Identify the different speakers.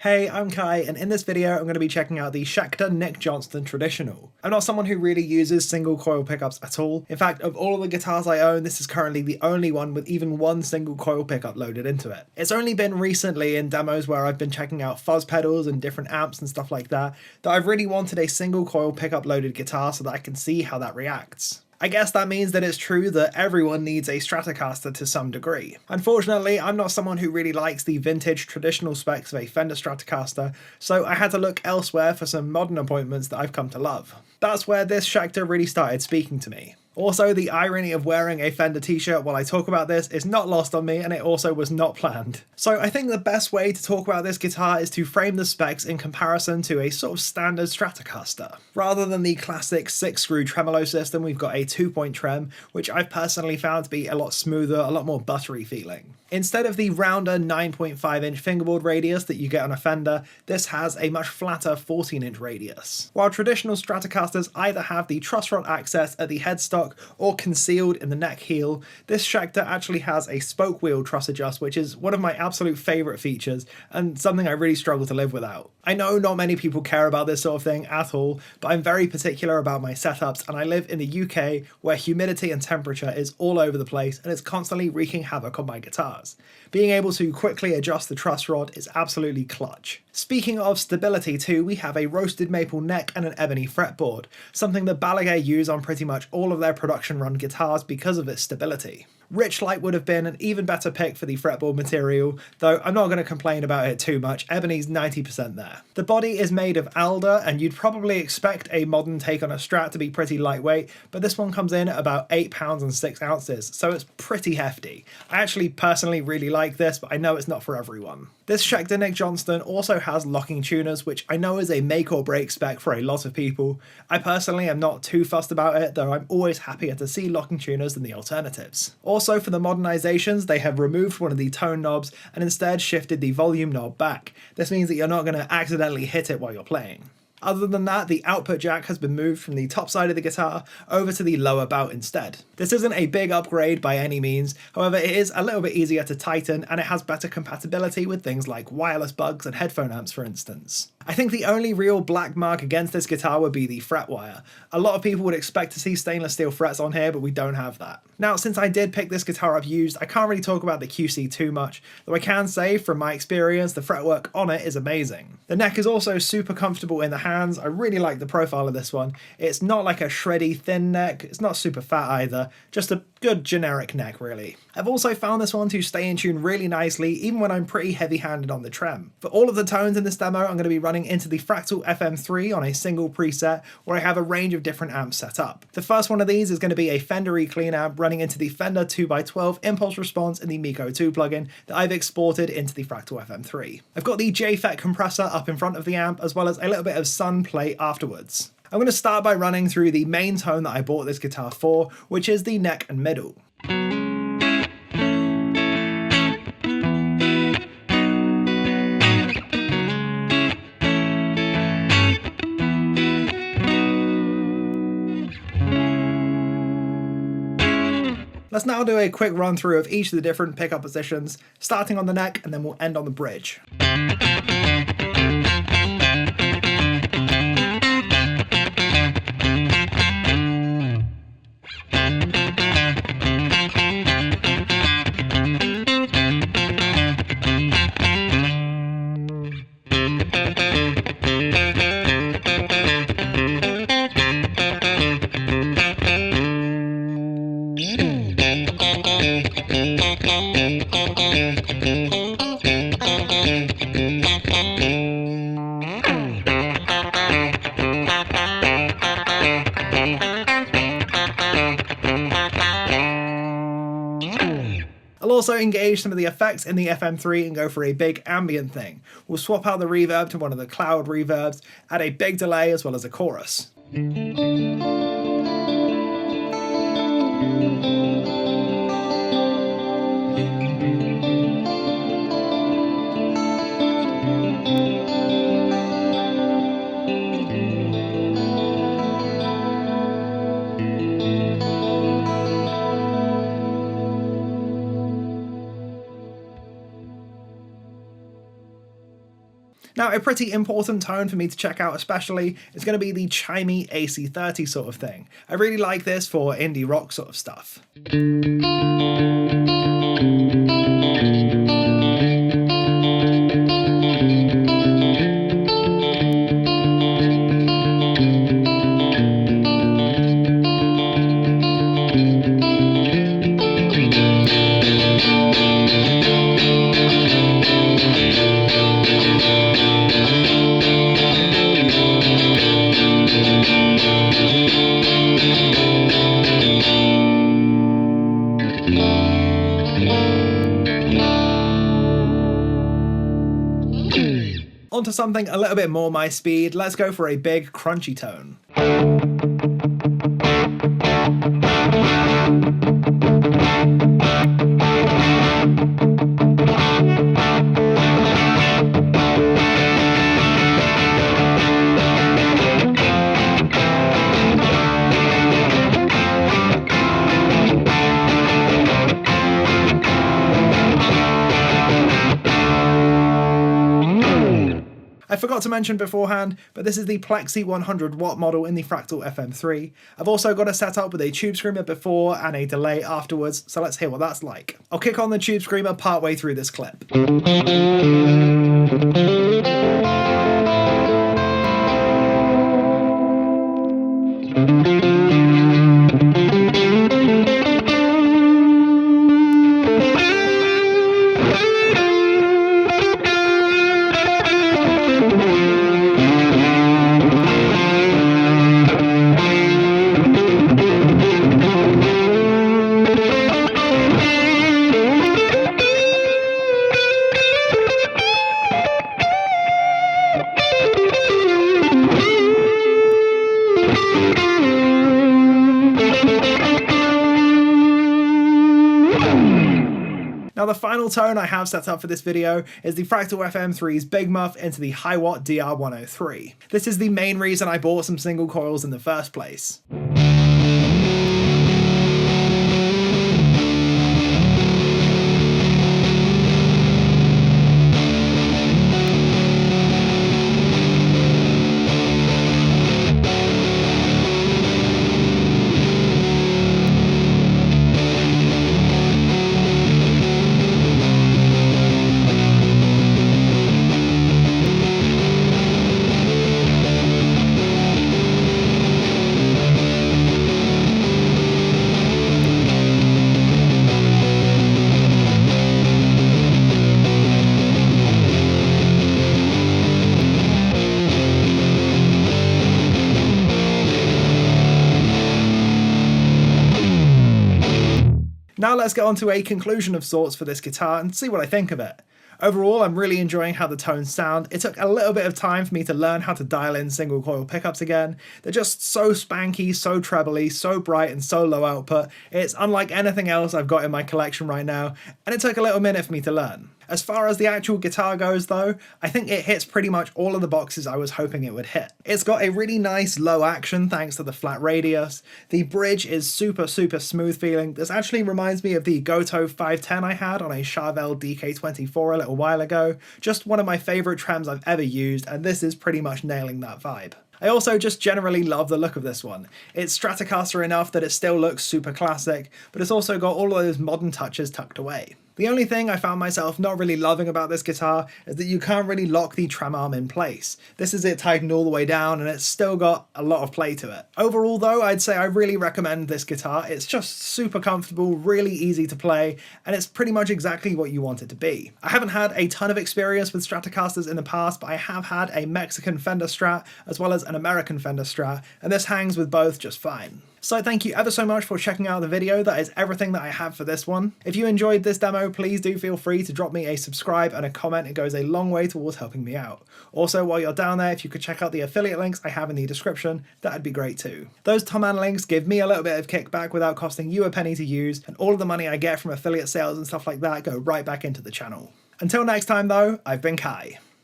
Speaker 1: Hey, I'm Kai, and in this video I'm going to be checking out the Schecter Johnston Traditional. I'm not someone who really uses single coil pickups at all. In fact, of all of the guitars I own, this is currently the only one with even one single coil pickup loaded into it. It's only been recently in demos where I've been checking out fuzz pedals and different amps and stuff like that I've really wanted a single coil pickup loaded guitar so that I can see how that reacts. I guess that means that it's true that everyone needs a Stratocaster to some degree. Unfortunately, I'm not someone who really likes the vintage traditional specs of a Fender Stratocaster, so I had to look elsewhere for some modern appointments that I've come to love. That's where this Schecter really started speaking to me. Also, the irony of wearing a Fender t-shirt while I talk about this is not lost on me, and it also was not planned. So I think the best way to talk about this guitar is to frame the specs in comparison to a sort of standard Stratocaster. Rather than the classic 6-screw tremolo system, we've got a 2-point trem, which I've personally found to be a lot smoother, a lot more buttery feeling. Instead of the rounder 9.5-inch fingerboard radius that you get on a Fender, this has a much flatter 14-inch radius. While traditional Stratocasters either have the truss rod access at the headstock or concealed in the neck heel, this Schecter actually has a spoke wheel truss adjust, which is one of my absolute favourite features and something I really struggle to live without. I know not many people care about this sort of thing at all, but I'm very particular about my setups, and I live in the UK where humidity and temperature is all over the place and it's constantly wreaking havoc on my guitars. Being able to quickly adjust the truss rod is absolutely clutch. Speaking of stability too, we have a roasted maple neck and an ebony fretboard, something that Balaguer use on pretty much all of their production run guitars because of its stability. Richlight would have been an even better pick for the fretboard material, though I'm not going to complain about it too much. Ebony's 90% there. The body is made of alder, and you'd probably expect a modern take on a Strat to be pretty lightweight, but this one comes in at about 8 pounds and 6 ounces, so it's pretty hefty. I actually personally really like this, but I know it's not for everyone. This Schecter Johnston also has locking tuners, which I know is a make or break spec for a lot of people. I personally am not too fussed about it, though I'm always happier to see locking tuners than the alternatives. Also, for the modernizations, they have removed one of the tone knobs and instead shifted the volume knob back. This means that you're not going to accidentally hit it while you're playing. Other than that, the output jack has been moved from the top side of the guitar over to the lower bout instead. This isn't a big upgrade by any means, however it is a little bit easier to tighten and it has better compatibility with things like wireless bugs and headphone amps, for instance. I think the only real black mark against this guitar would be the fret wire. A lot of people would expect to see stainless steel frets on here, but we don't have that. Now, since I did pick this guitar up used, I can't really talk about the QC too much, though I can say from my experience the fretwork on it is amazing. The neck is also super comfortable in the hands. I really like the profile of this one. It's not like a shreddy thin neck, it's not super fat either, just a good generic neck really. I've also found this one to stay in tune really nicely even when I'm pretty heavy-handed on the trem. For all of the tones in this demo, I'm going to be running into the Fractal FM3 on a single preset where I have a range of different amps set up. The first one of these is going to be a Fender E-Clean amp running into the Fender 2x12 impulse response in the Miko 2 plugin that I've exported into the Fractal FM3. I've got the JFET compressor up in front of the amp as well as a little bit of sun play afterwards. I'm going to start by running through the main tone that I bought this guitar for, which is the neck and middle. Let's now do a quick run through of each of the different pickup positions, starting on the neck and then we'll end on the bridge. I'll also engage some of the effects in the FM3 and go for a big ambient thing. We'll swap out the reverb to one of the cloud reverbs, add a big delay as well as a chorus. Now, a pretty important tone for me to check out especially is going to be the Chime AC30 sort of thing. I really like this for indie rock sort of stuff. Onto something a little bit more my speed, let's go for a big crunchy tone. I forgot to mention beforehand, but this is the Plexi 100 watt model in the Fractal FM3. I've also got it set up with a tube screamer before and a delay afterwards, so let's hear what that's like. I'll kick on the tube screamer partway through this clip. Now the final tone I have set up for this video is the Fractal FM3's Big Muff into the high watt DR103. This is the main reason I bought some single coils in the first place. Now let's get on to a conclusion of sorts for this guitar and see what I think of it. Overall, I'm really enjoying how the tones sound. It took a little bit of time for me to learn how to dial in single coil pickups again. They're just so spanky, so trebly, so bright and so low output. It's unlike anything else I've got in my collection right now, and it took a little minute for me to learn. As far as the actual guitar goes though, I think it hits pretty much all of the boxes I was hoping it would hit. It's got a really nice low action thanks to the flat radius. The bridge is super smooth feeling. This actually reminds me of the Goto 510 I had on a Charvel DK24 a little while ago. Just one of my favourite trems I've ever used, and this is pretty much nailing that vibe. I also just generally love the look of this one. It's Stratocaster enough that it still looks super classic, but it's also got all of those modern touches tucked away. The only thing I found myself not really loving about this guitar is that you can't really lock the trem arm in place. This is it tightened all the way down and it's still got a lot of play to it. Overall though, I'd say I really recommend this guitar. It's just super comfortable, really easy to play, and it's pretty much exactly what you want it to be. I haven't had a ton of experience with Stratocasters in the past, but I have had a Mexican Fender Strat as well as an American Fender Strat, and this hangs with both just fine. So thank you ever so much for checking out the video. That is everything that I have for this one. If you enjoyed this demo, please do feel free to drop me a subscribe and a comment. It goes a long way towards helping me out. Also, while you're down there, if you could check out the affiliate links I have in the description, that'd be great too. Those Tom-Man links give me a little bit of kickback without costing you a penny to use, and all of the money I get from affiliate sales and stuff like that go right back into the channel. Until next time though, I've been Kai.